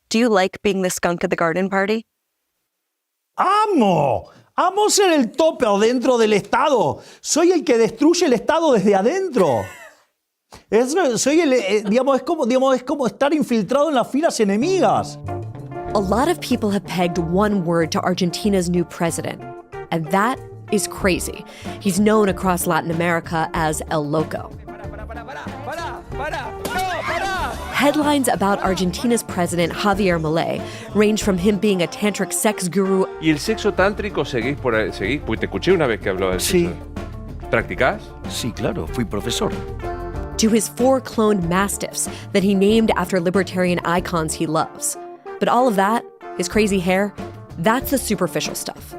Do you like being the skunk at the garden party? ¡Amo! ¡Amo ser el topper dentro del Estado! Soy el que destruye el Estado desde adentro. Soy el, es como estar infiltrado en las filas enemigas. A lot of people have pegged one word to Argentina's new president, and that is crazy. He's known across Latin America as El Loco. Headlines about Argentina's president, Javier Milei, range from him being a tantric sex guru. ¿Y el sexo tántrico seguís por ahí? ¿Seguís? Pues te escuché una vez que habló del Sí. sexo. ¿Practicás? Sí, claro, fui profesor. To his 4 cloned mastiffs that he named after libertarian icons he loves. But all of that, his crazy hair, that's the superficial stuff.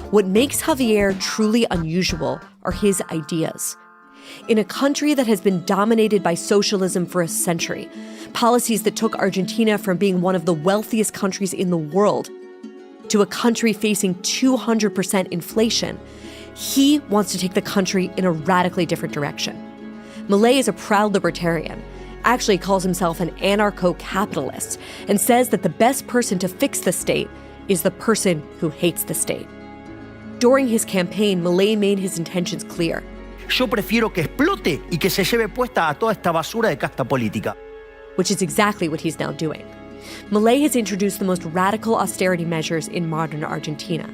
What makes Javier truly unusual are his ideas. In a country that has been dominated by socialism for a century, policies that took Argentina from being one of the wealthiest countries in the world to a country facing 200% inflation, he wants to take the country in a radically different direction. Milei is a proud libertarian, actually calls himself an anarcho-capitalist, and says that the best person to fix the state is the person who hates the state. During his campaign, Milei made his intentions clear. Yo prefiero que explote y que se lleve puesta a toda esta basura de casta política. Which is exactly what he's now doing. Milei has introduced the most radical austerity measures in modern Argentina.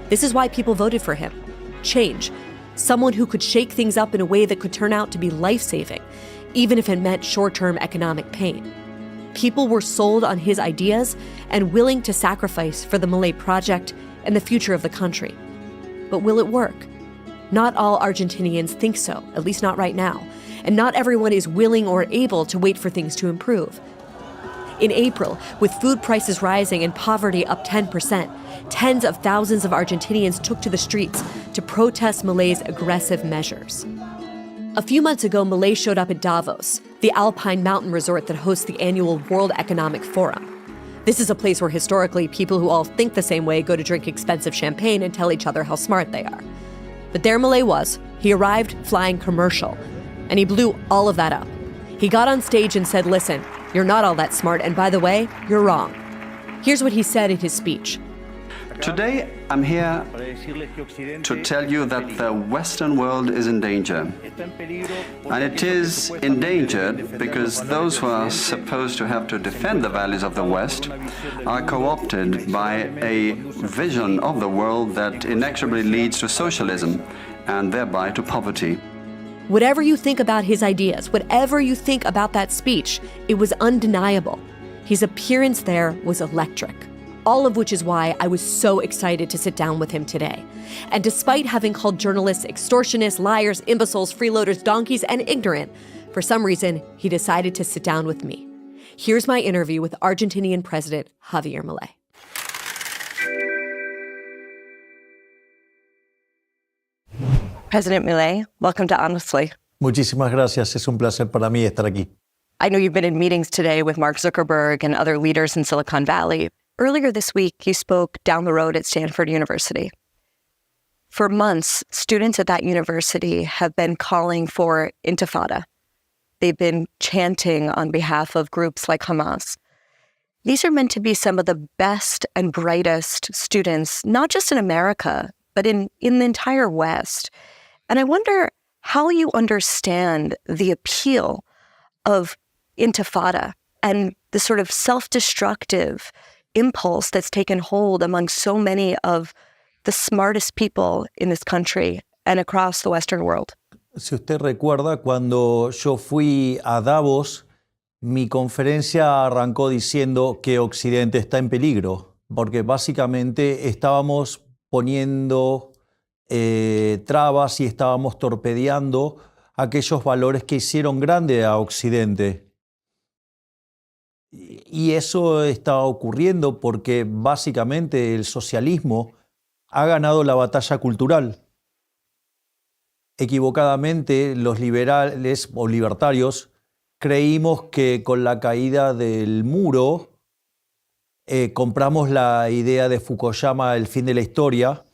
This is why people voted for him. Change. Someone who could shake things up in a way that could turn out to be life-saving, even if it meant short-term economic pain. People were sold on his ideas and willing to sacrifice for the Milei project and the future of the country. But will it work? Not all Argentinians think so, at least not right now, and not everyone is willing or able to wait for things to improve. In April, with food prices rising and poverty up 10%, tens of thousands of Argentinians took to the streets to protest Milei's aggressive measures. A few months ago, Milei showed up at Davos, the alpine mountain resort that hosts the annual World Economic Forum. This is a place where historically people who all think the same way go to drink expensive champagne and tell each other how smart they are. But there Milei was. He arrived flying commercial, and he blew all of that up. He got on stage and said, listen, you're not all that smart, and by the way, you're wrong. Here's what he said in his speech. Today, I'm here to tell you that the Western world is in danger. And it is endangered because those who are supposed to have to defend the values of the West are co-opted by a vision of the world that inexorably leads to socialism and thereby to poverty. Whatever you think about his ideas, whatever you think about that speech, it was undeniable. His appearance there was electric. All of which is why I was so excited to sit down with him today. And despite having called journalists extortionists, liars, imbeciles, freeloaders, donkeys, and ignorant, for some reason, he decided to sit down with me. Here's my interview with Argentinian President Javier Milei. President Milei, welcome to Honestly. Muchísimas gracias. Es un placer para mí estar aquí. I know you've been in meetings today with Mark Zuckerberg and other leaders in Silicon Valley. Earlier this week, you spoke down the road at Stanford University. For months, students at that university have been calling for intifada. They've been chanting on behalf of groups like Hamas. These are meant to be some of the best and brightest students, not just in America, but in the entire West. And I wonder how you understand the appeal of intifada and the sort of self-destructive impulse that's taken hold among so many of the smartest people in this country and across the Western world. Si usted recuerda, cuando yo fui a Davos, mi conferencia arrancó diciendo que Occidente está en peligro, porque básicamente estábamos poniendo trabas y estábamos torpedeando aquellos valores que hicieron grande a Occidente. Y eso está ocurriendo porque básicamente el socialismo ha ganado la batalla cultural. Equivocadamente, los liberales o libertarios creímos que con la caída del muro compramos la idea de Fukuyama, el fin de la historia,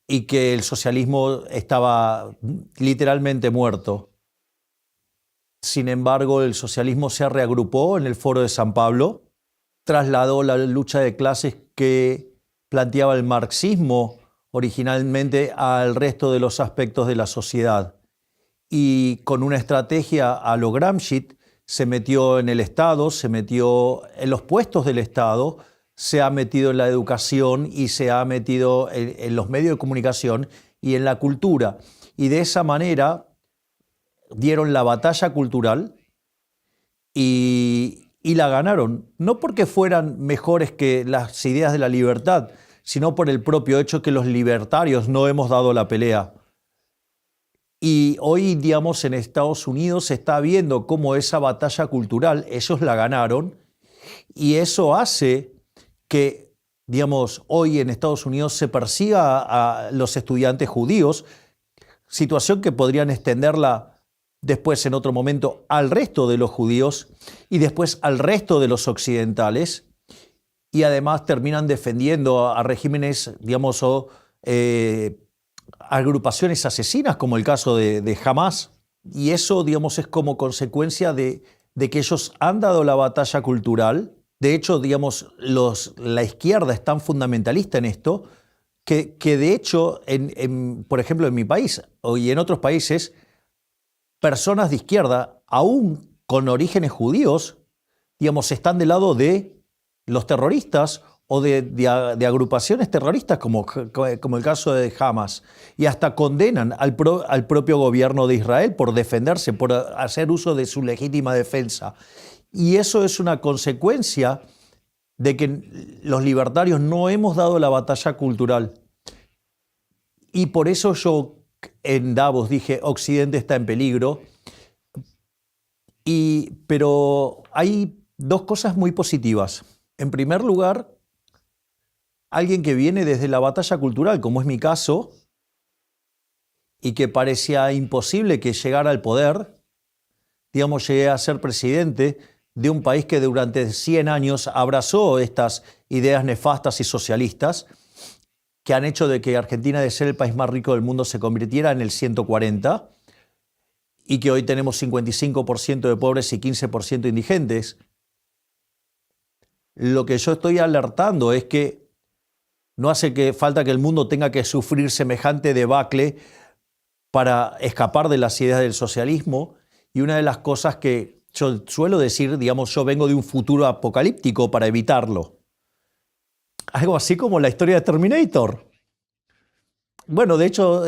y que el socialismo estaba literalmente muerto. Sin embargo, el socialismo se reagrupó en el Foro de San Pablo trasladó la lucha de clases que planteaba el marxismo originalmente al resto de los aspectos de la sociedad. Y con una estrategia a lo Gramsci se metió en el Estado, se metió en los puestos del Estado, se ha metido en la educación y se ha metido en los medios de comunicación y en la cultura. Y de esa manera dieron la batalla cultural y la ganaron. No porque fueran mejores que las ideas de la libertad, sino por el propio hecho que los libertarios no hemos dado la pelea. Y hoy, digamos, en Estados Unidos se está viendo cómo esa batalla cultural, ellos la ganaron, y eso hace que, digamos, hoy en Estados Unidos se persiga a los estudiantes judíos, situación que podrían extenderla después en otro momento al resto de los judíos y después al resto de los occidentales, y además terminan defendiendo a regímenes, digamos, o agrupaciones asesinas, como el caso de Hamas. Y eso, digamos, es como consecuencia de que ellos han dado la batalla cultural. De hecho, digamos, la izquierda es tan fundamentalista en esto que de hecho, por ejemplo, en mi país y en otros países, personas de izquierda, aún con orígenes judíos, digamos, están del lado de los terroristas o de agrupaciones terroristas, como el caso de Hamas, y hasta condenan al propio gobierno de Israel por defenderse, por hacer uso de su legítima defensa. Y eso es una consecuencia de que los libertarios no hemos dado la batalla cultural. Y por eso yo en Davos dije, Occidente está en peligro. Pero hay dos cosas muy positivas. En primer lugar, alguien que viene desde la batalla cultural, como es mi caso, y que parecía imposible que llegara al poder, digamos, llegué a ser presidente de un país que durante 100 años abrazó estas ideas nefastas y socialistas que han hecho de que Argentina, de ser el país más rico del mundo, se convirtiera en el 140 y que hoy tenemos 55% de pobres y 15% indigentes. Lo que yo estoy alertando es que no hace falta que el mundo tenga que sufrir semejante debacle para escapar de las ideas del socialismo. Y una de las cosas que yo suelo decir, digamos, yo vengo de un futuro apocalíptico para evitarlo. Algo así como la historia de Terminator. Bueno, de hecho,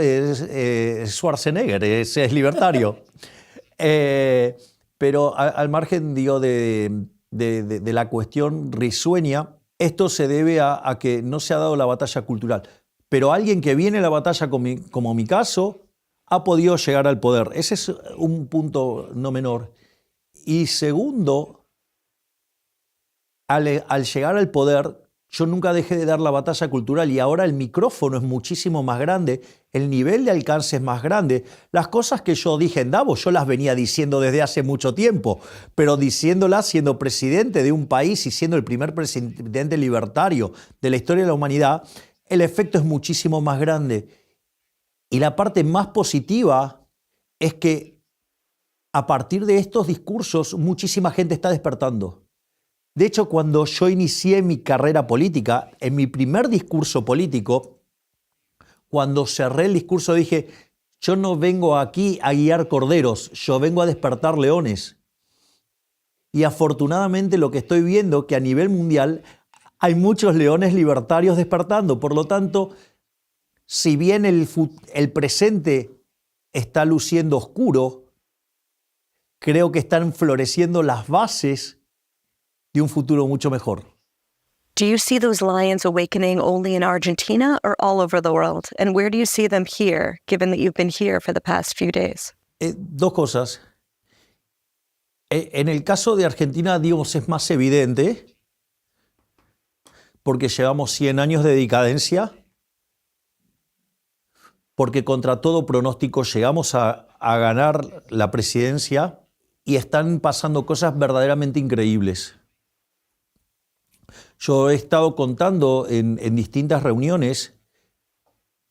Schwarzenegger es libertario. Pero al margen, digo, de la cuestión risueña, esto se debe a que no se ha dado la batalla cultural. Pero alguien que viene a la batalla, como mi caso, ha podido llegar al poder. Ese es un punto no menor. Y segundo, al llegar al poder, yo nunca dejé de dar la batalla cultural y ahora el micrófono es muchísimo más grande, el nivel de alcance es más grande. Las cosas que yo dije en Davos, yo las venía diciendo desde hace mucho tiempo, pero diciéndolas siendo presidente de un país y siendo el primer presidente libertario de la historia de la humanidad, el efecto es muchísimo más grande. Y la parte más positiva es que a partir de estos discursos muchísima gente está despertando. De hecho, cuando yo inicié mi carrera política, en mi primer discurso político, cuando cerré el discurso dije, yo no vengo aquí a guiar corderos, yo vengo a despertar leones. Y afortunadamente lo que estoy viendo es que a nivel mundial hay muchos leones libertarios despertando. Por lo tanto, si bien el presente está luciendo oscuro, creo que están floreciendo las bases de un futuro mucho mejor. Do you see those lions awakening only in Argentina or all over the world? And where do you see them here, given that you've been here for the past few days? Dos cosas. En el caso de Argentina, digamos, es más evidente porque llevamos 100 años de decadencia, porque contra todo pronóstico llegamos a ganar la presidencia y están pasando cosas verdaderamente increíbles. Yo he estado contando en distintas reuniones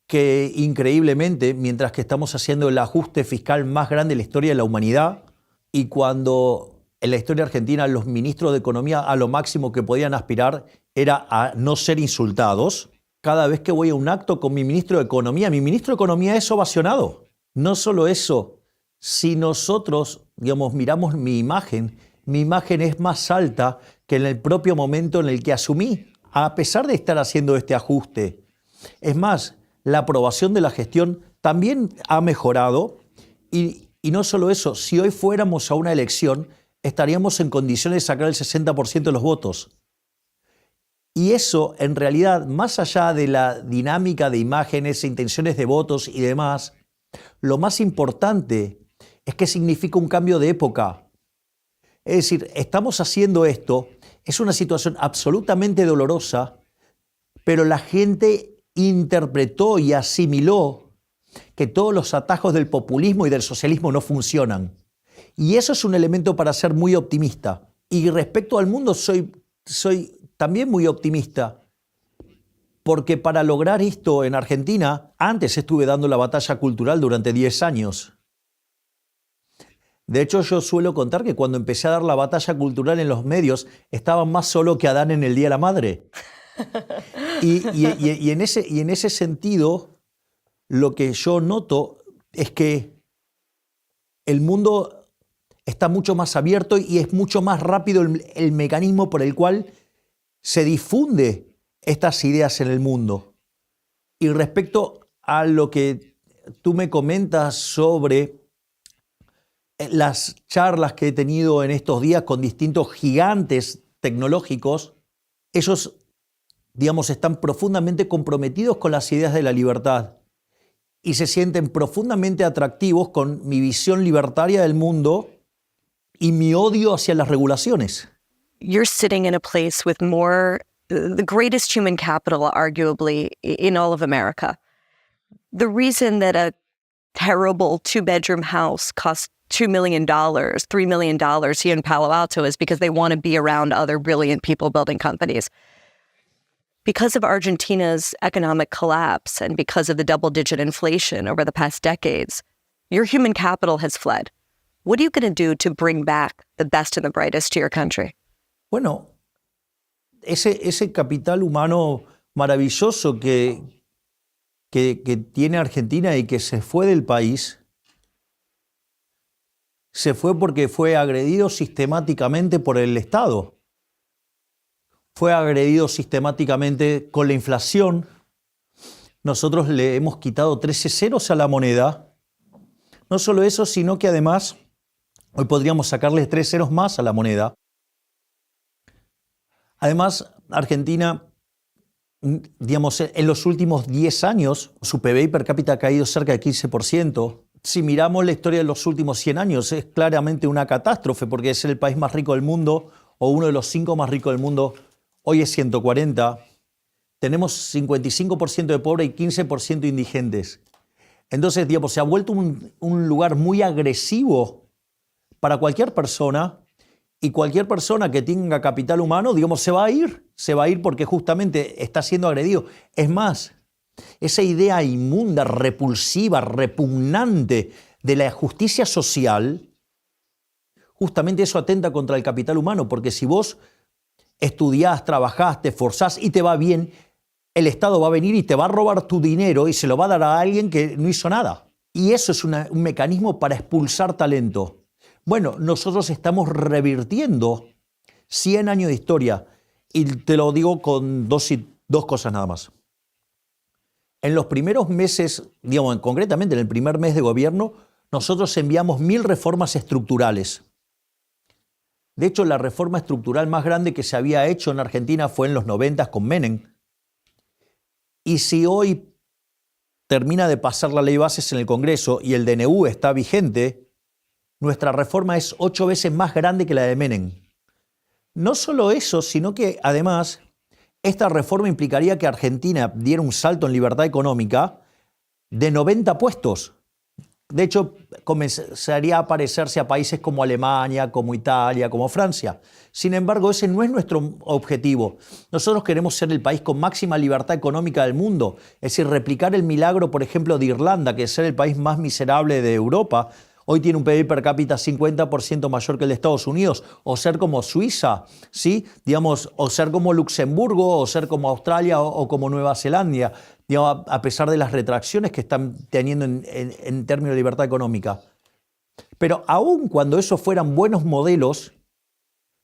que increíblemente, mientras que estamos haciendo el ajuste fiscal más grande de la historia de la humanidad, y cuando en la historia argentina los ministros de Economía a lo máximo que podían aspirar era a no ser insultados. Cada vez que voy a un acto con mi ministro de Economía es ovacionado. No solo eso, si nosotros, miramos mi imagen es más alta que en el propio momento en el que asumí, a pesar de estar haciendo este ajuste. Es más, la aprobación de la gestión también ha mejorado y no solo eso, si hoy fuéramos a una elección, estaríamos en condiciones de sacar el 60% de los votos. Y eso, en realidad, más allá de la dinámica de imágenes, intenciones de votos y demás, lo más importante es que significa un cambio de época. Es decir, estamos haciendo esto, es una situación absolutamente dolorosa, pero la gente interpretó y asimiló que todos los atajos del populismo y del socialismo no funcionan. Y eso es un elemento para ser muy optimista. Y respecto al mundo soy también muy optimista, porque para lograr esto en Argentina, antes estuve dando la batalla cultural durante 10 años. De hecho, yo suelo contar que cuando empecé a dar la batalla cultural en los medios, estaba más solo que Adán en el Día de la Madre. Y en ese sentido, lo que yo noto es que el mundo está mucho más abierto y es mucho más rápido el mecanismo por el cual se difunde estas ideas en el mundo. Y respecto a lo que tú me comentas sobre las charlas que he tenido en estos días con distintos gigantes tecnológicos, ellos, están profundamente comprometidos con las ideas de la libertad y se sienten profundamente atractivos con mi visión libertaria del mundo y mi odio hacia las regulaciones. You're sitting in a place with the greatest human capital, arguably, in all of America. The reason that a terrible 2-bedroom house costs $2 million, $3 million here in Palo Alto is because they want to be around other brilliant people building companies. Because of Argentina's economic collapse and because of the double-digit inflation over the past decades, your human capital has fled. What are you going to do to bring back the best and the brightest to your country? Bueno, ese capital humano maravilloso que tiene Argentina y que se fue del país, se fue porque fue agredido sistemáticamente por el Estado. Fue agredido sistemáticamente con la inflación. Nosotros le hemos quitado 13 ceros a la moneda. No solo eso, sino que además hoy podríamos sacarle 3 ceros más a la moneda. Además, Argentina, en los últimos 10 años, su PBI per cápita ha caído cerca de 15%. Si miramos la historia de los últimos 100 años, es claramente una catástrofe, porque es el país más rico del mundo, o uno de los 5 más ricos del mundo, hoy es 140. Tenemos 55% de pobres y 15% de indigentes. Entonces, se ha vuelto un lugar muy agresivo para cualquier persona. Y cualquier persona que tenga capital humano, se va a ir porque justamente está siendo agredido. Es más, esa idea inmunda, repulsiva, repugnante de la justicia social, justamente eso atenta contra el capital humano, porque si vos estudiás, trabajás, te esforzás y te va bien, el Estado va a venir y te va a robar tu dinero y se lo va a dar a alguien que no hizo nada. Y eso es un mecanismo para expulsar talento. Bueno, nosotros estamos revirtiendo 100 años de historia y te lo digo con dos cosas nada más. En los primeros meses, concretamente en el primer mes de gobierno, nosotros enviamos 1000 reformas estructurales. De hecho, la reforma estructural más grande que se había hecho en Argentina fue en los 90 con Menem. Y si hoy termina de pasar la ley de bases en el Congreso y el DNU está vigente, nuestra reforma es 8 veces más grande que la de Menem. No solo eso, sino que además esta reforma implicaría que Argentina diera un salto en libertad económica de 90 puestos. De hecho, comenzaría a parecerse a países como Alemania, como Italia, como Francia. Sin embargo, ese no es nuestro objetivo. Nosotros queremos ser el país con máxima libertad económica del mundo. Es decir, replicar el milagro, por ejemplo, de Irlanda, que es ser el país más miserable de Europa, hoy tiene un PIB per cápita 50% mayor que el de Estados Unidos, o ser como Suiza, ¿sí? Digamos, o ser como Luxemburgo, o ser como Australia o como Nueva Zelanda, digamos, a pesar de las retracciones que están teniendo en términos de libertad económica. Pero aun cuando esos fueran buenos modelos,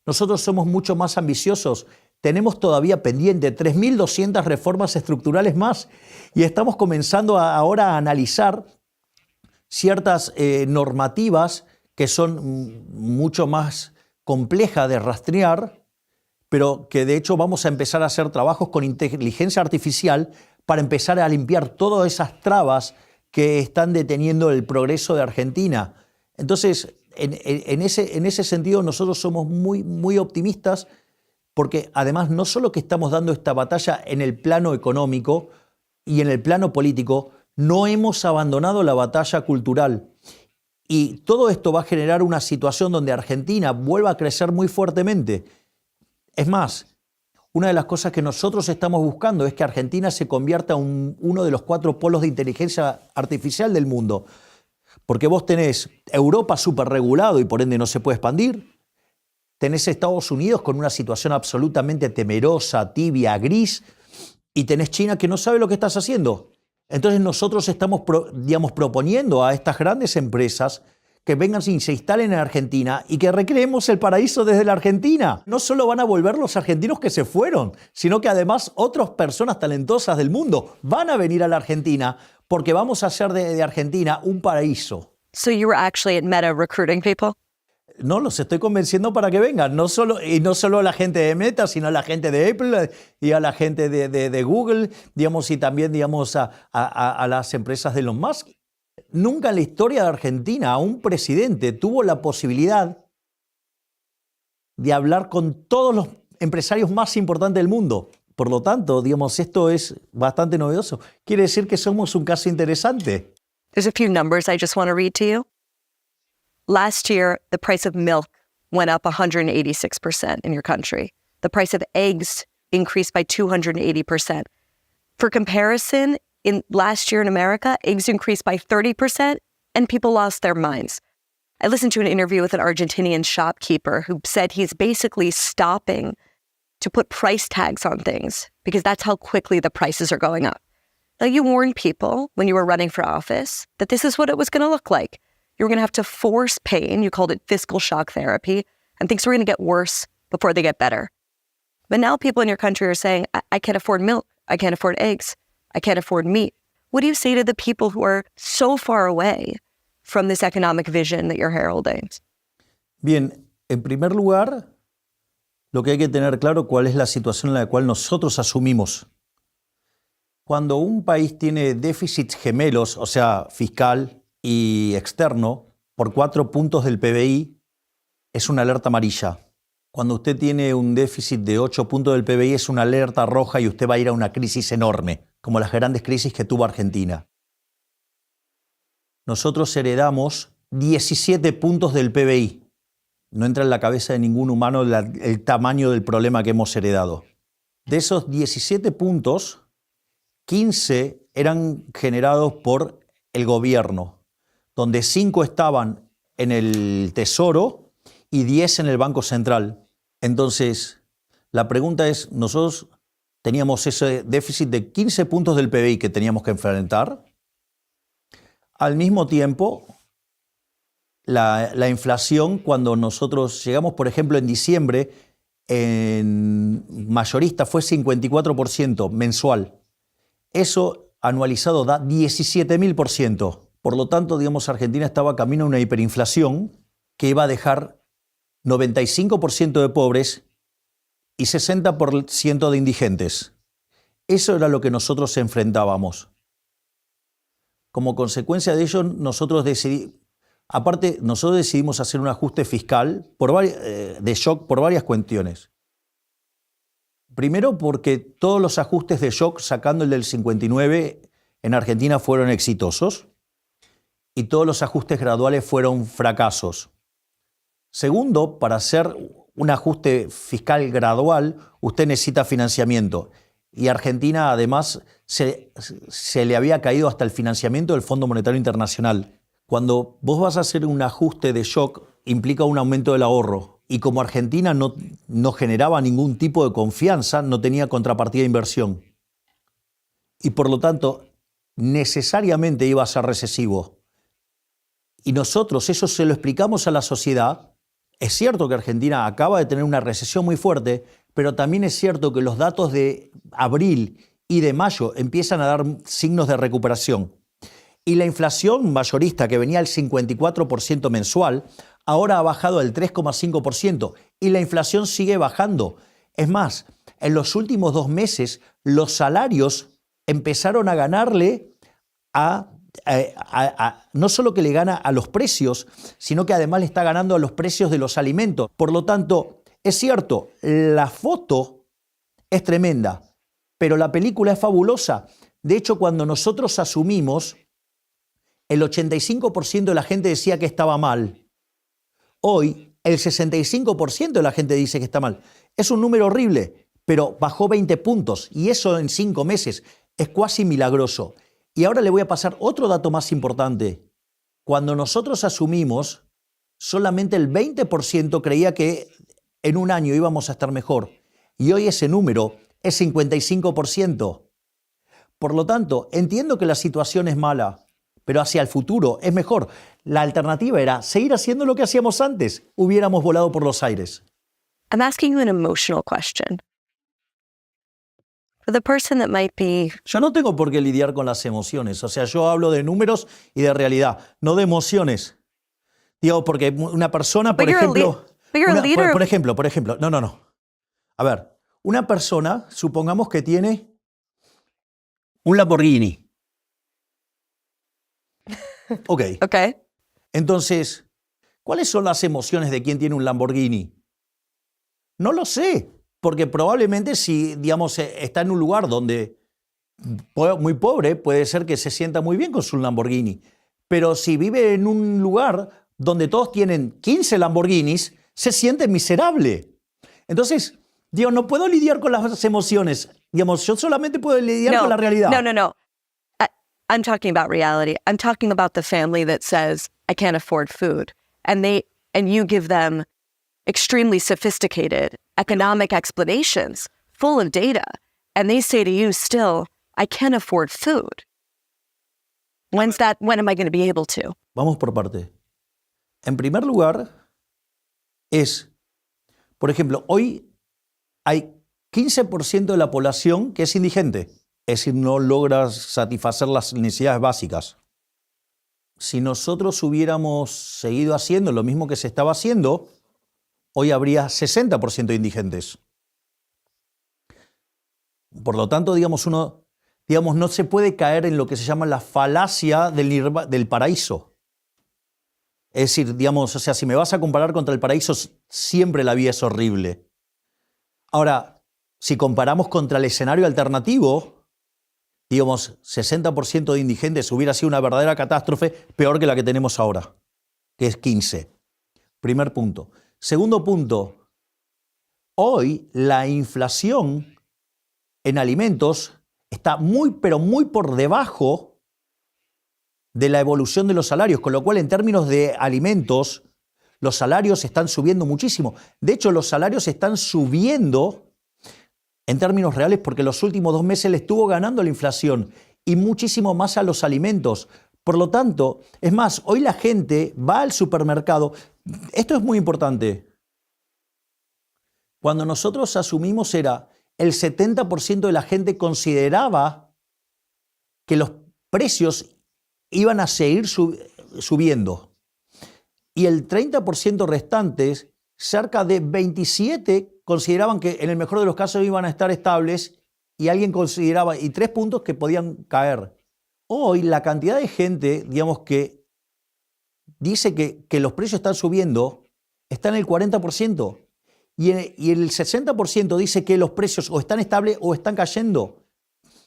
nosotros somos mucho más ambiciosos. Tenemos todavía pendiente 3.200 reformas estructurales más y estamos comenzando ahora a analizar ciertas normativas que son mucho más complejas de rastrear, pero que de hecho vamos a empezar a hacer trabajos con inteligencia artificial para empezar a limpiar todas esas trabas que están deteniendo el progreso de Argentina. Entonces, en ese sentido nosotros somos muy optimistas porque además no solo que estamos dando esta batalla en el plano económico y en el plano político, no hemos abandonado la batalla cultural. Y todo esto va a generar una situación donde Argentina vuelva a crecer muy fuertemente. Es más, una de las cosas que nosotros estamos buscando es que Argentina se convierta en uno de los 4 polos de inteligencia artificial del mundo. Porque vos tenés Europa súper regulado y por ende no se puede expandir. Tenés Estados Unidos con una situación absolutamente temerosa, tibia, gris. Y tenés China que no sabe lo que estás haciendo. Entonces nosotros estamos proponiendo a estas grandes empresas que vengan y se instalen en Argentina y que recreemos el paraíso desde la Argentina. No solo van a volver los argentinos que se fueron, sino que además otras personas talentosas del mundo van a venir a la Argentina porque vamos a hacer de Argentina un paraíso. So you were actually at Meta recruiting people? No, los estoy convenciendo para que vengan. No solo a la gente de Meta, sino a la gente de Apple y a la gente de Google, digamos, y también digamos, a las empresas de Elon Musk. Nunca en la historia de Argentina un presidente tuvo la posibilidad de hablar con todos los empresarios más importantes del mundo. Por lo tanto, digamos, esto es bastante novedoso. Quiere decir que somos un caso interesante. There's a few numbers I just want to read to you. Last year, the price of milk went up 186% in your country. The price of eggs increased by 280%. For comparison, in last year in America, eggs increased by 30% and people lost their minds. I listened to an interview with an Argentinian shopkeeper who said he's basically stopping to put price tags on things because that's how quickly the prices are going up. Now, you warned people when you were running for office that this is what it was going to look like. You were going to have to force pain. You called it fiscal shock therapy, and things were going to get worse before they get better. But now people in your country are saying, I can't afford milk. I can't afford eggs. I can't afford meat. What do you say to the people who are so far away from this economic vision that you're heralding? Bien, en primer lugar, lo que hay que tener claro cuál es la situación en la cual nosotros asumimos. Cuando un país tiene déficits gemelos, o sea, fiscal y externo, por 4 puntos del PBI, es una alerta amarilla. Cuando usted tiene un déficit de 8 puntos del PBI, es una alerta roja y usted va a ir a una crisis enorme, como las grandes crisis que tuvo Argentina. Nosotros heredamos 17 puntos del PBI. No entra en la cabeza de ningún humano el tamaño del problema que hemos heredado. De esos 17 puntos, 15 eran generados por el gobierno, donde 5 estaban en el Tesoro y 10 en el Banco Central. Entonces, la pregunta es, nosotros teníamos ese déficit de 15 puntos del PBI que teníamos que enfrentar. Al mismo tiempo, la inflación, cuando nosotros llegamos, por ejemplo, en diciembre, en mayorista fue 54% mensual. Eso anualizado da 17.000%. Por lo tanto, digamos, Argentina estaba camino a una hiperinflación que iba a dejar 95% de pobres y 60% de indigentes. Eso era lo que nosotros enfrentábamos. Como consecuencia de ello, nosotros decidimos hacer un ajuste fiscal de shock por varias cuestiones. Primero, porque todos los ajustes de shock, sacando el del 59, en Argentina fueron exitosos y todos los ajustes graduales fueron fracasos. Segundo, para hacer un ajuste fiscal gradual, usted necesita financiamiento. Y Argentina, además, se le había caído hasta el financiamiento del Fondo Monetario Internacional. Cuando vos vas a hacer un ajuste de shock, implica un aumento del ahorro. Y como Argentina no generaba ningún tipo de confianza, no tenía contrapartida de inversión. Y por lo tanto, necesariamente iba a ser recesivo. Y nosotros eso se lo explicamos a la sociedad. Es cierto que Argentina acaba de tener una recesión muy fuerte, pero también es cierto que los datos de abril y de mayo empiezan a dar signos de recuperación. Y la inflación mayorista, que venía al 54% mensual, ahora ha bajado al 3,5% y la inflación sigue bajando. Es más, en los últimos 2 meses los salarios empezaron a ganarle no solo que le gana a los precios, sino que además le está ganando a los precios de los alimentos. Por lo tanto, es cierto, la foto es tremenda, pero la película es fabulosa. De hecho, cuando nosotros asumimos, el 85% de la gente decía que estaba mal. Hoy, el 65% de la gente dice que está mal. Es un número horrible, pero bajó 20 puntos y eso en 5 meses es casi milagroso. Y ahora le voy a pasar otro dato más importante. Cuando nosotros asumimos, solamente el 20% creía que en un año íbamos a estar mejor. Y hoy ese número es 55%. Por lo tanto, entiendo que la situación es mala, pero hacia el futuro es mejor. La alternativa era seguir haciendo lo que hacíamos antes. Hubiéramos volado por los aires. I'm asking you an emotional question. For the person that might be Yo no tengo por qué lidiar con las emociones. O sea, yo hablo de números y de realidad, no de emociones. Digo, porque una persona, por ejemplo... Por ejemplo, no. A ver, una persona, supongamos que tiene un Lamborghini. Ok. okay. Entonces, ¿cuáles son las emociones de quien tiene un Lamborghini? No lo sé, porque probablemente si, digamos, está en un lugar donde muy pobre, puede ser que se sienta muy bien con su Lamborghini. Pero si vive en un lugar donde todos tienen 15 Lamborghinis, se siente miserable. Entonces, digo, no puedo lidiar con las emociones. Digamos, yo solamente puedo lidiar con la realidad. No. I'm talking about reality. I'm talking about the family that says, I can't afford food. And you give them extremely sophisticated economic explanations full of data. And they say to you still, I can't afford food. When am I going to be able to? Vamos por parte. En primer lugar, por ejemplo, hoy hay 15% de la población que es indigente. Es decir, no logra satisfacer las necesidades básicas. Si nosotros hubiéramos seguido haciendo lo mismo que se estaba haciendo, hoy habría 60% de indigentes. Por lo tanto, digamos, no se puede caer en lo que se llama la falacia del paraíso. Es decir, digamos, o sea, si me vas a comparar contra el paraíso, siempre la vida es horrible. Ahora, si comparamos contra el escenario alternativo, digamos, 60% de indigentes hubiera sido una verdadera catástrofe, peor que la que tenemos ahora, que es 15. Primer punto. Segundo punto, hoy la inflación en alimentos está muy, pero muy por debajo de la evolución de los salarios, con lo cual en términos de alimentos, los salarios están subiendo muchísimo. De hecho, los salarios están subiendo en términos reales porque los últimos 2 meses le estuvo ganando la inflación y muchísimo más a los alimentos. Por lo tanto, es más, hoy la gente va al supermercado. Esto es muy importante. Cuando nosotros asumimos el 70% de la gente consideraba que los precios iban a seguir subiendo. Y el 30% restantes, cerca de 27%, consideraban que en el mejor de los casos iban a estar estables y alguien consideraba, y 3 puntos que podían caer. Hoy la cantidad de gente, digamos, que dice que los precios están subiendo, está en el 40%. Y el 60% dice que los precios o están estables o están cayendo.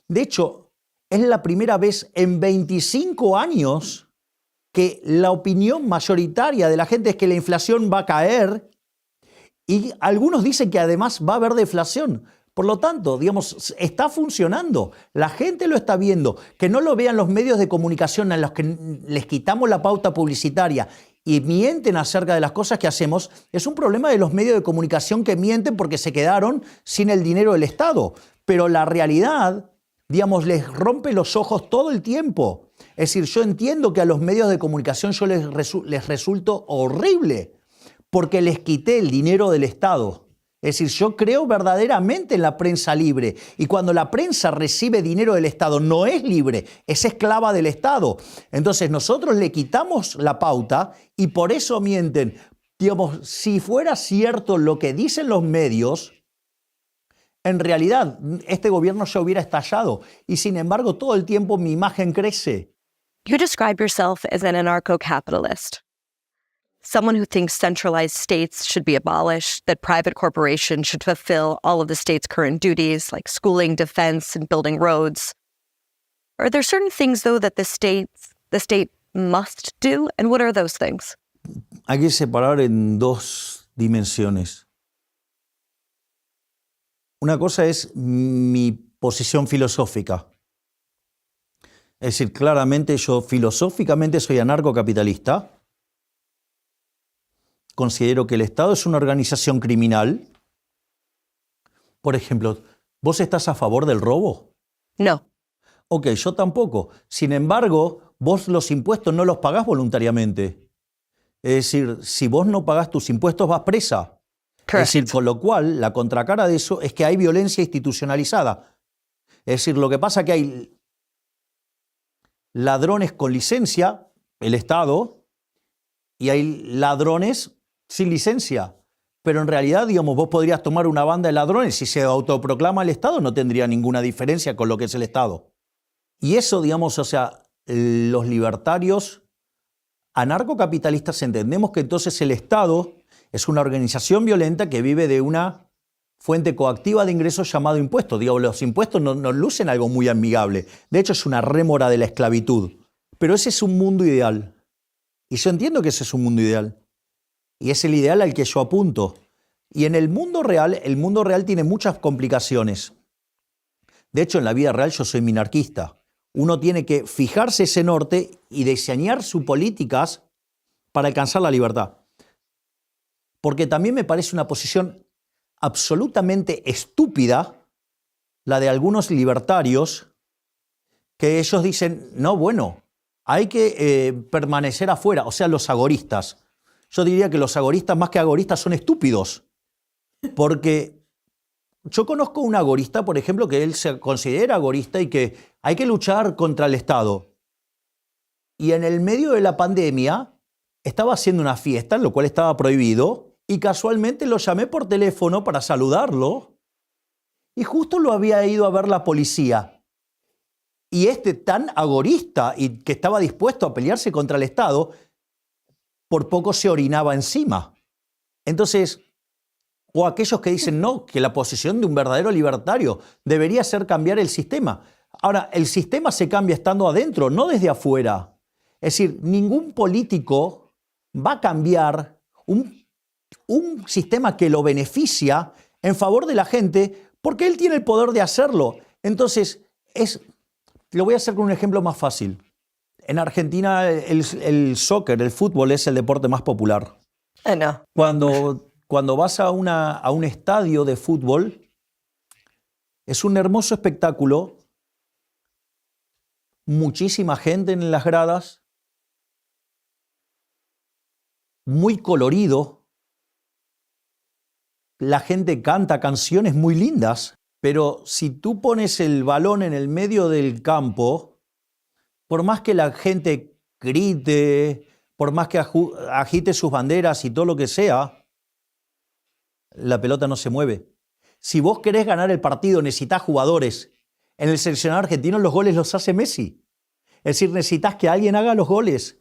De hecho, es la primera vez en 25 años que la opinión mayoritaria de la gente es que la inflación va a caer y algunos dicen que además va a haber deflación. Por lo tanto, digamos, está funcionando. La gente lo está viendo. Que no lo vean los medios de comunicación a los que les quitamos la pauta publicitaria y mienten acerca de las cosas que hacemos, es un problema de los medios de comunicación que mienten porque se quedaron sin el dinero del Estado. Pero la realidad, digamos, les rompe los ojos todo el tiempo. Es decir, yo entiendo que a los medios de comunicación yo les resulto horrible porque les quité el dinero del Estado. Es decir, yo creo verdaderamente en la prensa libre y cuando la prensa recibe dinero del Estado no es libre, es esclava del Estado. Entonces nosotros le quitamos la pauta y por eso mienten. Digamos, si fuera cierto lo que dicen los medios, en realidad este gobierno ya hubiera estallado y sin embargo todo el tiempo mi imagen crece. You describe yourself as an anarcho-capitalist. Someone who thinks centralized states should be abolished, that private corporations should fulfill all of the state's current duties, like schooling, defense, and building roads. Are there certain things, though, that the state must do? And what are those things? Hay que separar en dos dimensiones. Una cosa es mi posición filosófica. Es decir, claramente yo filosóficamente soy anarcocapitalista. Considero que el Estado es una organización criminal. Por ejemplo, ¿vos estás a favor del robo? No. Ok, yo tampoco. Sin embargo, vos los impuestos no los pagás voluntariamente. Es decir, si vos no pagás tus impuestos vas presa. Correct. Es decir, con lo cual, la contracara de eso es que hay violencia institucionalizada. Es decir, lo que pasa es que hay ladrones con licencia, el Estado, y hay ladrones sin licencia. Pero en realidad, digamos, vos podrías tomar una banda de ladrones y si se autoproclama el Estado no tendría ninguna diferencia con lo que es el Estado. Y eso, digamos, o sea, los libertarios anarcocapitalistas entendemos que entonces el Estado es una organización violenta que vive de una fuente coactiva de ingresos llamado impuestos. Digo, los impuestos no lucen algo muy amigable. De hecho, es una rémora de la esclavitud. Pero ese es un mundo ideal. Y yo entiendo que ese es un mundo ideal. Y es el ideal al que yo apunto. Y en el mundo real tiene muchas complicaciones. De hecho, en la vida real yo soy minarquista. Uno tiene que fijarse ese norte y diseñar sus políticas para alcanzar la libertad. Porque también me parece una posición absolutamente estúpida la de algunos libertarios que ellos dicen, no, bueno, hay que permanecer afuera, o sea, los agoristas. Yo diría que los agoristas, más que agoristas, son estúpidos. Porque yo conozco un agorista, por ejemplo, que él se considera agorista y que hay que luchar contra el Estado. Y en el medio de la pandemia estaba haciendo una fiesta, lo cual estaba prohibido, y casualmente lo llamé por teléfono para saludarlo, y justo lo había ido a ver la policía. Y este tan agorista y que estaba dispuesto a pelearse contra el Estado, por poco se orinaba encima. Entonces, o aquellos que dicen no, que la posición de un verdadero libertario debería ser cambiar el sistema. Ahora, el sistema se cambia estando adentro, no desde afuera. Es decir, ningún político va a cambiar un sistema que lo beneficia en favor de la gente porque él tiene el poder de hacerlo. Entonces, lo voy a hacer con un ejemplo más fácil. En Argentina el soccer, el fútbol es el deporte más popular. No. Cuando vas a un estadio de fútbol, es un hermoso espectáculo, muchísima gente en las gradas, muy colorido, la gente canta canciones muy lindas, pero si tú pones el balón en el medio del campo, por más que la gente grite, por más que agite sus banderas y todo lo que sea, la pelota no se mueve. Si vos querés ganar el partido, necesitas jugadores. En el seleccionado argentino los goles los hace Messi. Es decir, necesitas que alguien haga los goles.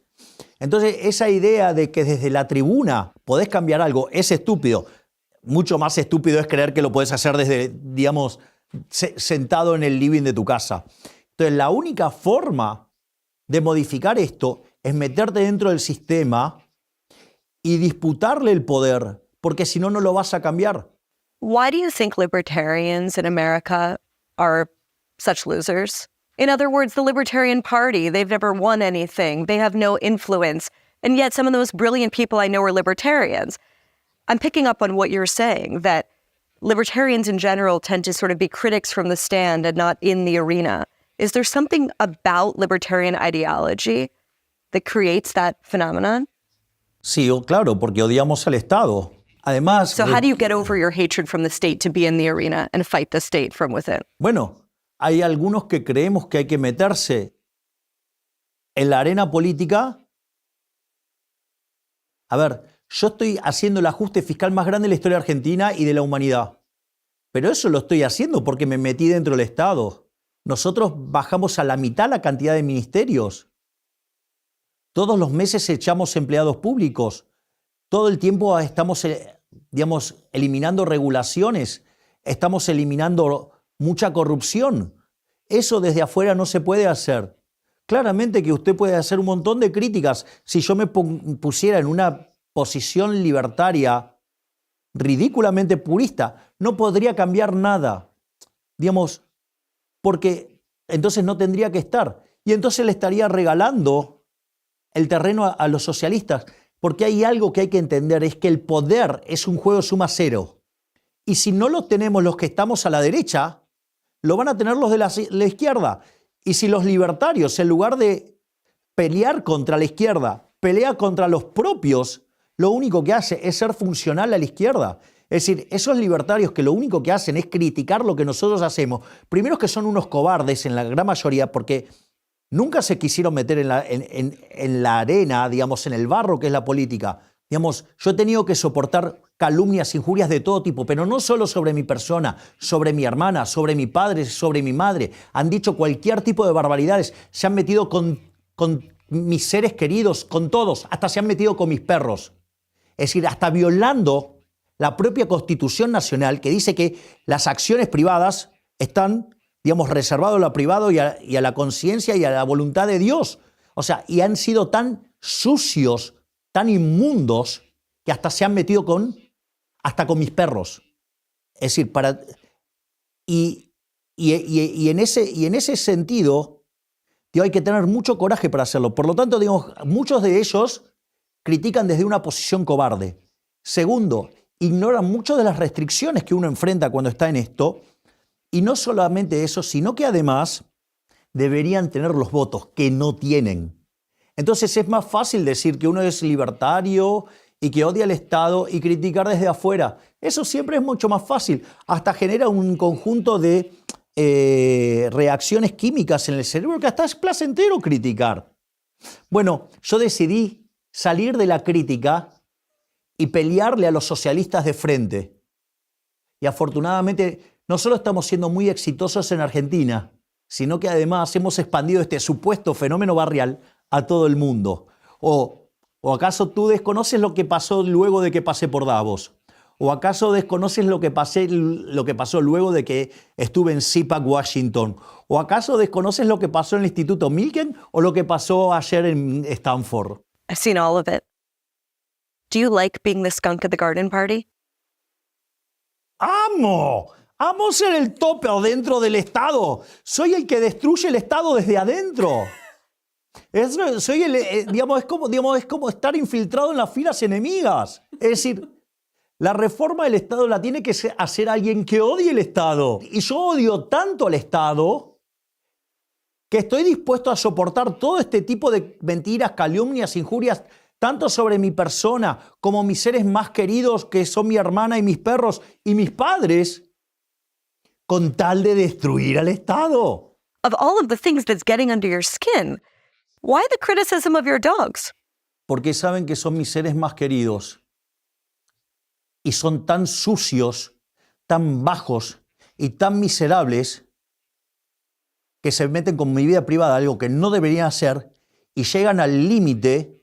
Entonces, esa idea de que desde la tribuna podés cambiar algo es estúpido. Mucho más estúpido es creer que lo podés hacer desde, digamos, sentado en el living de tu casa. Entonces, la única forma de modificar esto es meterte dentro del sistema y disputarle el poder, porque si no, no lo vas a cambiar. Why do you think libertarians in America are such losers? In other words, the Libertarian Party, they've never won anything. They have no influence. And yet some of the most brilliant people I know are libertarians. I'm picking up on what you're saying, that libertarians in general tend to sort of be critics from the stand and not in the arena. Is there something about libertarian ideology that creates that phenomenon? Sí, claro, porque odiamos al Estado. Además, So how do you get over your hatred from the state to be in the arena and fight the state from within? bueno, hay algunos que creemos que hay que meterse en la arena política. A ver, yo estoy haciendo el ajuste fiscal más grande de la historia argentina y de la humanidad. Pero eso lo estoy haciendo porque me metí dentro del Estado. Nosotros bajamos a la mitad la cantidad de ministerios. Todos los meses echamos empleados públicos. Todo el tiempo estamos, eliminando regulaciones. Estamos eliminando mucha corrupción. Eso desde afuera no se puede hacer. Claramente que usted puede hacer un montón de críticas. Si yo me pusiera en una posición libertaria ridículamente purista, no podría cambiar nada. Porque entonces no tendría que estar. Y entonces le estaría regalando el terreno a los socialistas. Porque hay algo que hay que entender, es que el poder es un juego suma cero. Y si no lo tenemos los que estamos a la derecha, lo van a tener los de la izquierda. Y si los libertarios, en lugar de pelear contra la izquierda, pelea contra los propios, lo único que hace es ser funcional a la izquierda. Es decir, esos libertarios que lo único que hacen es criticar lo que nosotros hacemos, primero que son unos cobardes en la gran mayoría, porque nunca se quisieron meter en la arena, en el barro que es la política. Yo he tenido que soportar calumnias, injurias de todo tipo, pero no solo sobre mi persona, sobre mi hermana, sobre mi padre, sobre mi madre. Han dicho cualquier tipo de barbaridades. Se han metido con mis seres queridos, con todos. Hasta se han metido con mis perros. Es decir, hasta violando la propia Constitución Nacional, que dice que las acciones privadas están, reservadas a lo privado y a la conciencia y a la voluntad de Dios. O sea, y han sido tan sucios, tan inmundos, que hasta se han metido hasta con mis perros. Es decir, en ese sentido, hay que tener mucho coraje para hacerlo. Por lo tanto, muchos de ellos critican desde una posición cobarde. Segundo, ignoran muchas de las restricciones que uno enfrenta cuando está en esto. Y no solamente eso, sino que además deberían tener los votos que no tienen. Entonces es más fácil decir que uno es libertario y que odia al Estado y criticar desde afuera. Eso siempre es mucho más fácil. Hasta genera un conjunto de reacciones químicas en el cerebro que hasta es placentero criticar. Bueno, yo decidí salir de la crítica y pelearle a los socialistas de frente. Y afortunadamente no solo estamos siendo muy exitosos en Argentina, sino que además hemos expandido este supuesto fenómeno barrial a todo el mundo. ¿O acaso tú desconoces lo que pasó luego de que pasé por Davos? ¿O acaso desconoces lo que pasó luego de que estuve en CPAC, Washington? ¿O acaso desconoces lo que pasó en el Instituto Milken o lo que pasó ayer en Stanford? I've seen all of it. Do you like being the skunk at the garden party? ¡Amo! ¡Amo ser el tope adentro del Estado! Soy el que destruye el Estado desde adentro. Es como estar infiltrado en las filas enemigas. Es decir, la reforma del Estado la tiene que hacer alguien que odie el Estado. Y yo odio tanto al Estado que estoy dispuesto a soportar todo este tipo de mentiras, calumnias, injurias, tanto sobre mi persona como mis seres más queridos, que son mi hermana y mis perros y mis padres, con tal de destruir al Estado. Of all of the things that's getting under your skin, why the criticism of your dogs? Porque saben que son mis seres más queridos y son tan sucios, tan bajos y tan miserables que se meten con mi vida privada, algo que no deberían hacer, y llegan al límite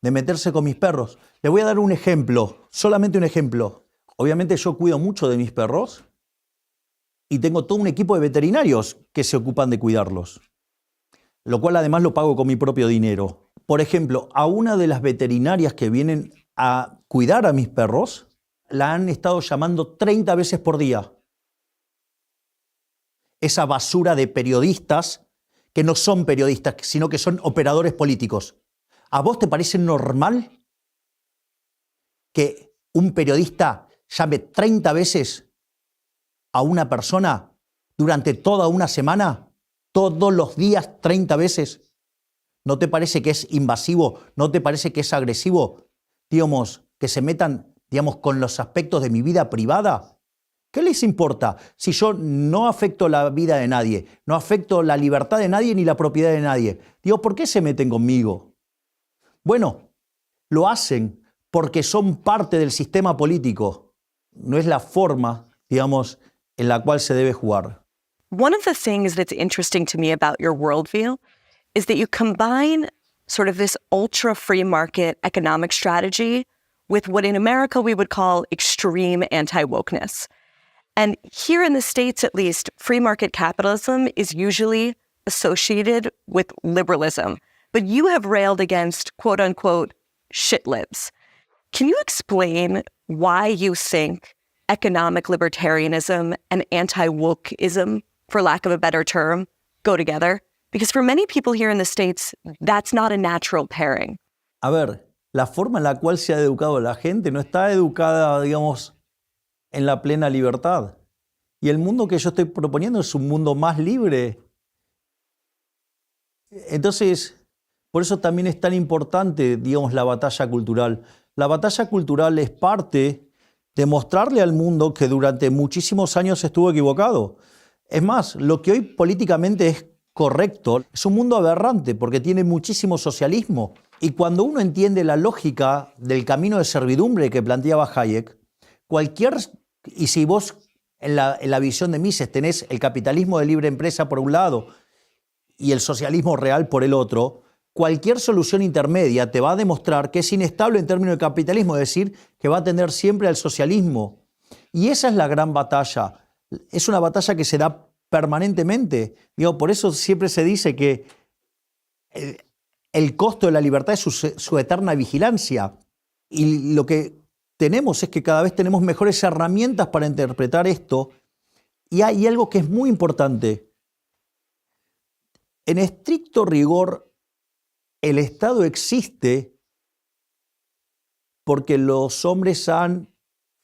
de meterse con mis perros. Les voy a dar un ejemplo, solamente un ejemplo. Obviamente yo cuido mucho de mis perros y tengo todo un equipo de veterinarios que se ocupan de cuidarlos, lo cual además lo pago con mi propio dinero. Por ejemplo, a una de las veterinarias que vienen a cuidar a mis perros, la han estado llamando 30 veces por día. Esa basura de periodistas que no son periodistas, sino que son operadores políticos. ¿A vos te parece normal que un periodista llame 30 veces a una persona durante toda una semana? Todos los días 30 veces. ¿No te parece que es invasivo? ¿No te parece que es agresivo? Digamos, que se metan, digamos, con los aspectos de mi vida privada. ¿Qué les importa si yo no afecto la vida de nadie, no afecto la libertad de nadie ni la propiedad de nadie? Digo, ¿por qué se meten conmigo? Bueno, lo hacen porque son parte del sistema político. No es la forma, digamos, en la cual se debe jugar. One of the things that's interesting to me about your worldview is that you combine sort of this ultra free market economic strategy with what in America we would call extreme anti-wokeness. And here in the States, at least, free market capitalism is usually associated with liberalism. But you have railed against, quote unquote, shit libs. Can you explain why you think economic libertarianism and anti-wokeism, for lack of a better term, go together? Because for many people here in the States, that's not a natural pairing. A ver, la forma en la cual se ha educado la gente no está educada, digamos, en la plena libertad. Y el mundo que yo estoy proponiendo es un mundo más libre. Entonces, por eso también es tan importante, digamos, la batalla cultural. La batalla cultural es parte de mostrarle al mundo que durante muchísimos años estuvo equivocado. Es más, lo que hoy políticamente es correcto es un mundo aberrante porque tiene muchísimo socialismo. Y cuando uno entiende la lógica del camino de servidumbre que planteaba Hayek, y si vos en la visión de Mises tenés el capitalismo de libre empresa por un lado y el socialismo real por el otro, cualquier solución intermedia te va a demostrar que es inestable en términos de capitalismo, es decir, que va a tender siempre al socialismo. Y esa es la gran batalla. Es una batalla que se da permanentemente. Digo, por eso siempre se dice que el costo de la libertad es su eterna vigilancia. Y lo que tenemos es que cada vez tenemos mejores herramientas para interpretar esto. Y hay algo que es muy importante. En estricto rigor, el Estado existe porque los hombres han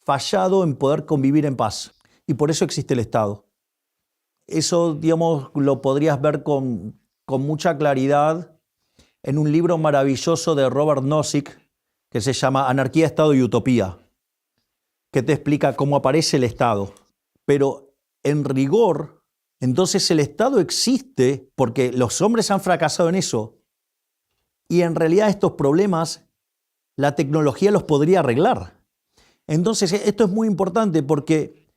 fallado en poder convivir en paz. Y por eso existe el Estado. Eso, digamos, lo podrías ver con mucha claridad en un libro maravilloso de Robert Nozick que se llama Anarquía, Estado y Utopía, que te explica cómo aparece el Estado. Pero en rigor, entonces el Estado existe porque los hombres han fracasado en eso. Y en realidad estos problemas la tecnología los podría arreglar. Entonces esto es muy importante porque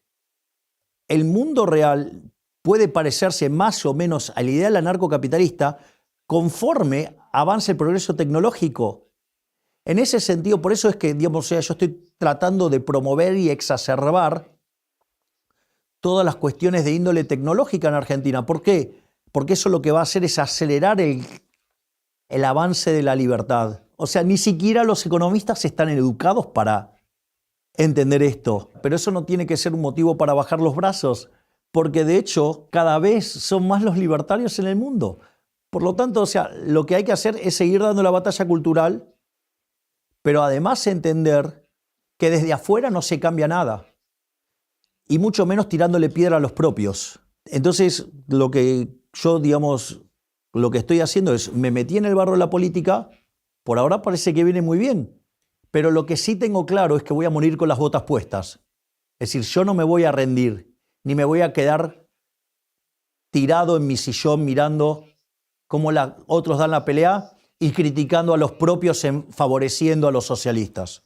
el mundo real puede parecerse más o menos al ideal anarcocapitalista conforme avance el progreso tecnológico. En ese sentido, por eso es que, digamos, yo estoy tratando de promover y exacerbar todas las cuestiones de índole tecnológica en Argentina. ¿Por qué? Porque eso lo que va a hacer es acelerar el avance de la libertad. O sea, ni siquiera los economistas están educados para entender esto. Pero eso no tiene que ser un motivo para bajar los brazos, porque de hecho cada vez son más los libertarios en el mundo. Por lo tanto, o sea, lo que hay que hacer es seguir dando la batalla cultural, pero además entender que desde afuera no se cambia nada, y mucho menos tirándole piedra a los propios. Entonces, lo que yo, digamos, lo que estoy haciendo es, me metí en el barro de la política, por ahora parece que viene muy bien, pero lo que sí tengo claro es que voy a morir con las botas puestas. Es decir, yo no me voy a rendir, ni me voy a quedar tirado en mi sillón mirando cómo otros dan la pelea y criticando a los propios, favoreciendo a los socialistas.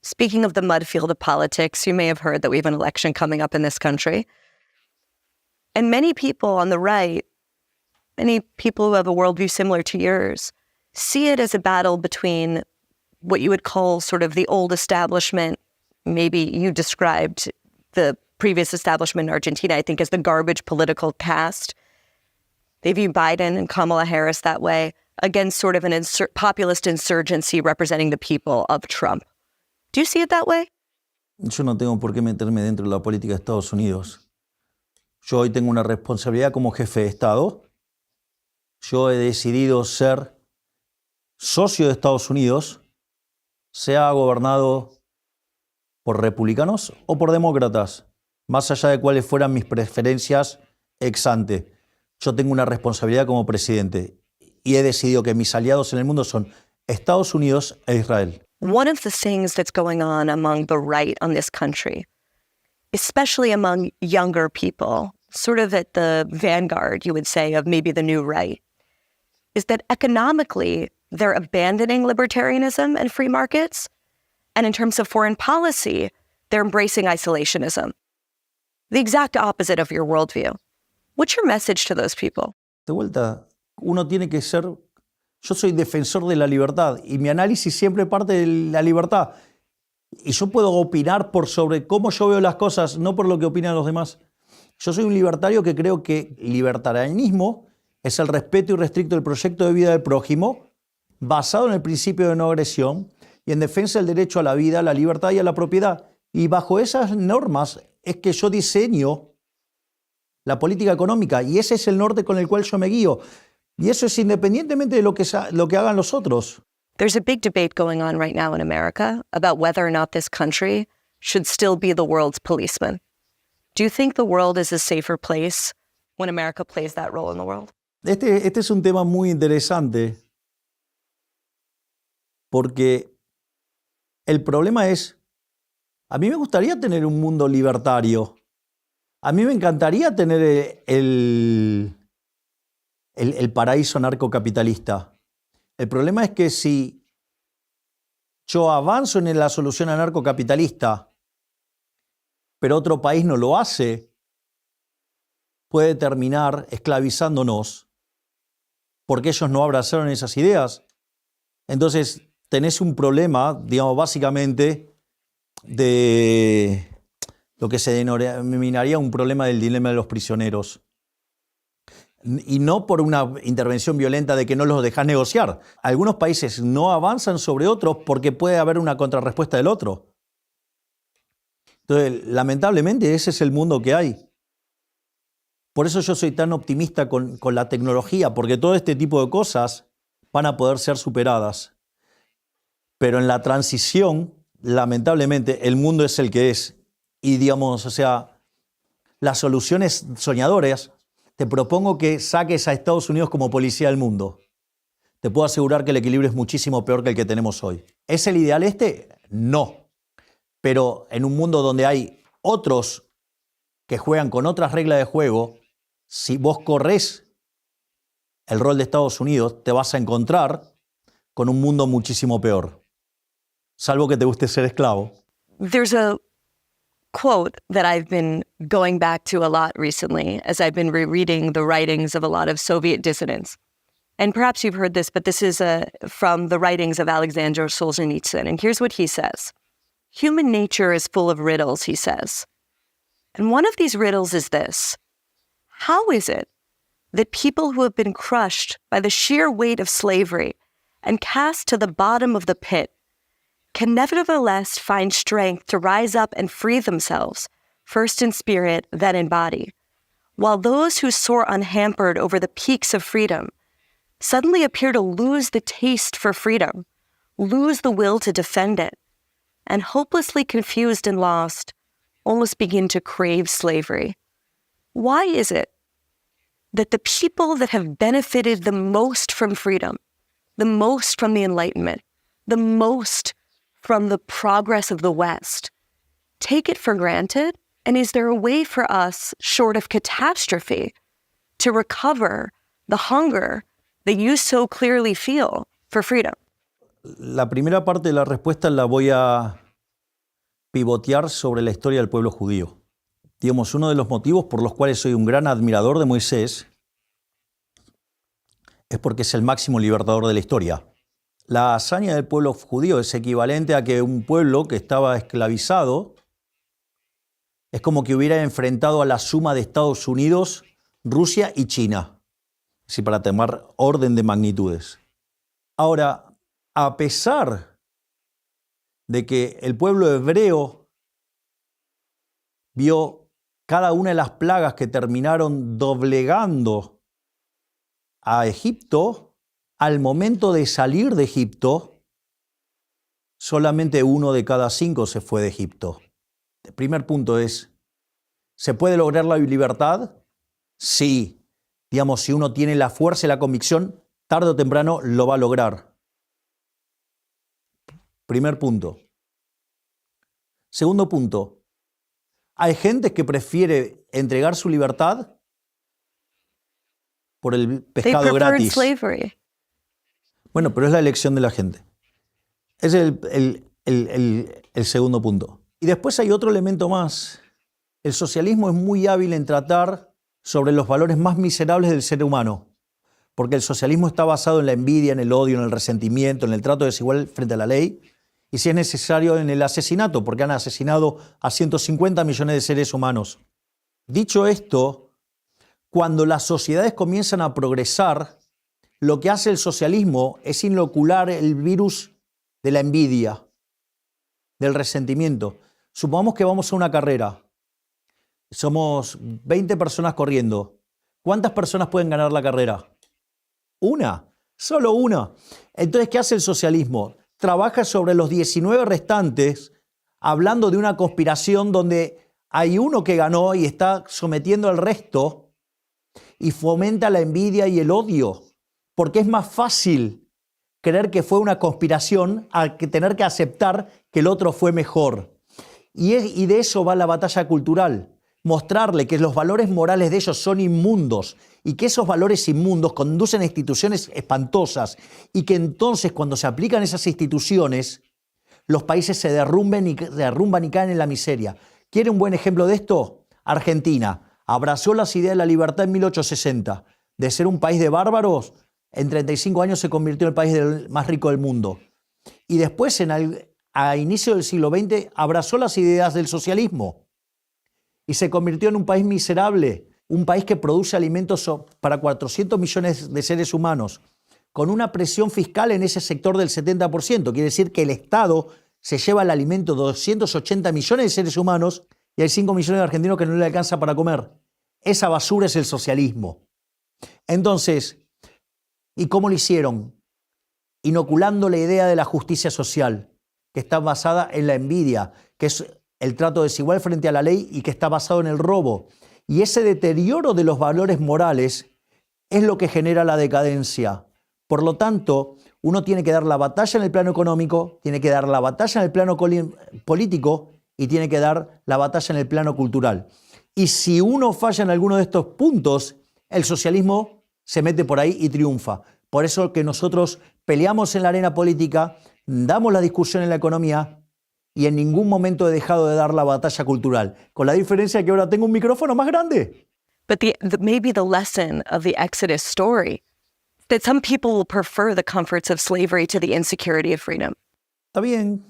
Speaking of the mud field of politics, you may have heard that we have an election coming up in this country. And many people on the right, many people who have a worldview similar to yours, see it as a battle between what you would call sort of the old establishment. Maybe you described the previous establishment in Argentina, I think, as the garbage political caste. They view Biden and Kamala Harris that way, against sort of an populist insurgency representing the people of Trump. Do you see it that way? Yo no tengo por qué meterme dentro de la política de Estados Unidos. Yo hoy tengo una responsabilidad como jefe de Estado. Yo he decidido ser socio de Estados Unidos, sea gobernado por republicanos o por demócratas, más allá de cuáles fueran mis preferencias ex ante. Yo tengo una responsabilidad como presidente y he decidido que mis aliados en el mundo son Estados Unidos e Israel. One of the things that's going on among the right on this country, especially among younger people, sort of at the vanguard, you would say, of maybe the new right, is that economically they're abandoning libertarianism and free markets. And in terms of foreign policy, they're embracing isolationism. The exact opposite of your worldview. What's your message to those people? De vuelta, uno tiene que ser... Yo soy defensor de la libertad y mi análisis siempre parte de la libertad. Y yo puedo opinar sobre cómo yo veo las cosas, no por lo que opinan los demás. Yo soy un libertario que creo que libertarianismo es el respeto irrestricto del proyecto de vida del prójimo, basado en el principio de no agresión y en defensa del derecho a la vida, a la libertad y a la propiedad. Y bajo esas normas es que yo diseño la política económica y ese es el norte con el cual yo me guío. Y eso es independientemente de lo que hagan los otros. There's a big debate going on right now in America about whether or not this country should still be the world's policeman. Do you think the world is a safer place when America plays that role in the world? Este es un tema muy interesante porque el problema es, a mí me gustaría tener un mundo libertario. A mí me encantaría tener el paraíso anarcocapitalista. El problema es que si yo avanzo en la solución anarcocapitalista, pero otro país no lo hace, puede terminar esclavizándonos porque ellos no abrazaron esas ideas. Entonces tenés un problema, digamos, básicamente de lo que se denominaría un problema del dilema de los prisioneros. Y no por una intervención violenta de que no los dejas negociar. Algunos países no avanzan sobre otros porque puede haber una contrarrespuesta del otro. Entonces, lamentablemente, ese es el mundo que hay. Por eso yo soy tan optimista con la tecnología, porque todo este tipo de cosas van a poder ser superadas. Pero en la transición, lamentablemente, el mundo es el que es. Y digamos, o sea, las soluciones soñadoras, te propongo que saques a Estados Unidos como policía del mundo. Te puedo asegurar que el equilibrio es muchísimo peor que el que tenemos hoy. ¿Es el ideal este? No. Pero en un mundo donde hay otros que juegan con otras reglas de juego, si vos corres el rol de Estados Unidos, te vas a encontrar con un mundo muchísimo peor. Salvo que te guste ser esclavo. There's a quote that I've been going back to a lot recently as I've been rereading the writings of a lot of Soviet dissidents. And perhaps you've heard this, but this is from the writings of Alexander Solzhenitsyn. And here's what he says. Human nature is full of riddles, he says. And one of these riddles is this. How is it that people who have been crushed by the sheer weight of slavery and cast to the bottom of the pit can nevertheless find strength to rise up and free themselves, first in spirit, then in body, while those who soar unhampered over the peaks of freedom suddenly appear to lose the taste for freedom, lose the will to defend it, and hopelessly confused and lost, almost begin to crave slavery? Why is it that the people that have benefited the most from freedom, the most from the Enlightenment, the most from the progress of the West, take it for granted? And is there a way for us, short of catastrophe, to recover the hunger that you so clearly feel for freedom? La primera parte de la respuesta la voy a pivotear sobre la historia del pueblo judío. Digamos, uno de los motivos por los cuales soy un gran admirador de Moisés es porque es el máximo libertador de la historia. La hazaña del pueblo judío es equivalente a que un pueblo que estaba esclavizado es como que hubiera enfrentado a la suma de Estados Unidos, Rusia y China. Así para tomar orden de magnitudes. Ahora, a pesar de que el pueblo hebreo vio cada una de las plagas que terminaron doblegando a Egipto, al momento de salir de Egipto, solamente 1 de cada 5 se fue de Egipto. El primer punto es, ¿se puede lograr la libertad? Sí. Digamos, si uno tiene la fuerza y la convicción, tarde o temprano lo va a lograr. Primer punto. Segundo punto. Hay gente que prefiere entregar su libertad por el They pescado preferred gratis. slavery. Bueno, pero es la elección de la gente. Ese es el segundo punto. Y después hay otro elemento más. El socialismo es muy hábil en tratar sobre los valores más miserables del ser humano, porque el socialismo está basado en la envidia, en el odio, en el resentimiento, en el trato desigual frente a la ley, y si es necesario en el asesinato, porque han asesinado a 150 millones de seres humanos. Dicho esto, cuando las sociedades comienzan a progresar, lo que hace el socialismo es inocular el virus de la envidia, del resentimiento. Supongamos que vamos a una carrera. Somos 20 personas corriendo. ¿Cuántas personas pueden ganar la carrera? Una, solo una. Entonces, ¿qué hace el socialismo? Trabaja sobre los 19 restantes, hablando de una conspiración donde hay uno que ganó y está sometiendo al resto y fomenta la envidia y el odio, porque es más fácil creer que fue una conspiración a que tener que aceptar que el otro fue mejor. Y de eso va la batalla cultural. Mostrarle que los valores morales de ellos son inmundos y que esos valores inmundos conducen a instituciones espantosas y que entonces cuando se aplican esas instituciones los países se derrumban y caen en la miseria. ¿Quiere un buen ejemplo de esto? Argentina abrazó las ideas de la libertad en 1860. De ser un país de bárbaros, en 35 años se convirtió en el país más rico del mundo. Y después, a inicio del siglo XX, abrazó las ideas del socialismo y se convirtió en un país miserable, un país que produce alimentos para 400 millones de seres humanos, con una presión fiscal en ese sector del 70%. Quiere decir que el Estado se lleva el alimento de 280 millones de seres humanos y hay 5 millones de argentinos que no le alcanza para comer. Esa basura es el socialismo. Entonces, ¿y cómo lo hicieron? Inoculando la idea de la justicia social, que está basada en la envidia, que es el trato desigual frente a la ley y que está basado en el robo. Y ese deterioro de los valores morales es lo que genera la decadencia. Por lo tanto, uno tiene que dar la batalla en el plano económico, tiene que dar la batalla en el plano político y tiene que dar la batalla en el plano cultural. Y si uno falla en alguno de estos puntos, el socialismo se mete por ahí y triunfa. Por eso que nosotros peleamos en la arena política, damos la discusión en la economía y en ningún momento he dejado de dar la batalla cultural. Con la diferencia que ahora tengo un micrófono más grande. But maybe the lesson of the Exodus story, that some people will prefer the comforts of slavery to the insecurity of freedom. Está bien,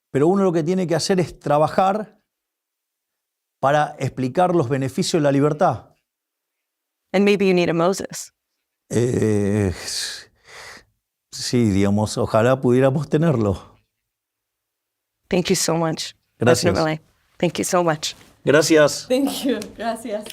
pero uno lo que tiene que hacer es trabajar para explicar los beneficios de la libertad. And maybe you need a Moses. Sí, digamos, ojalá pudiéramos tenerlo. Thank you so much, Gracias. President Milei. Thank you so much. Gracias. Thank you. Gracias.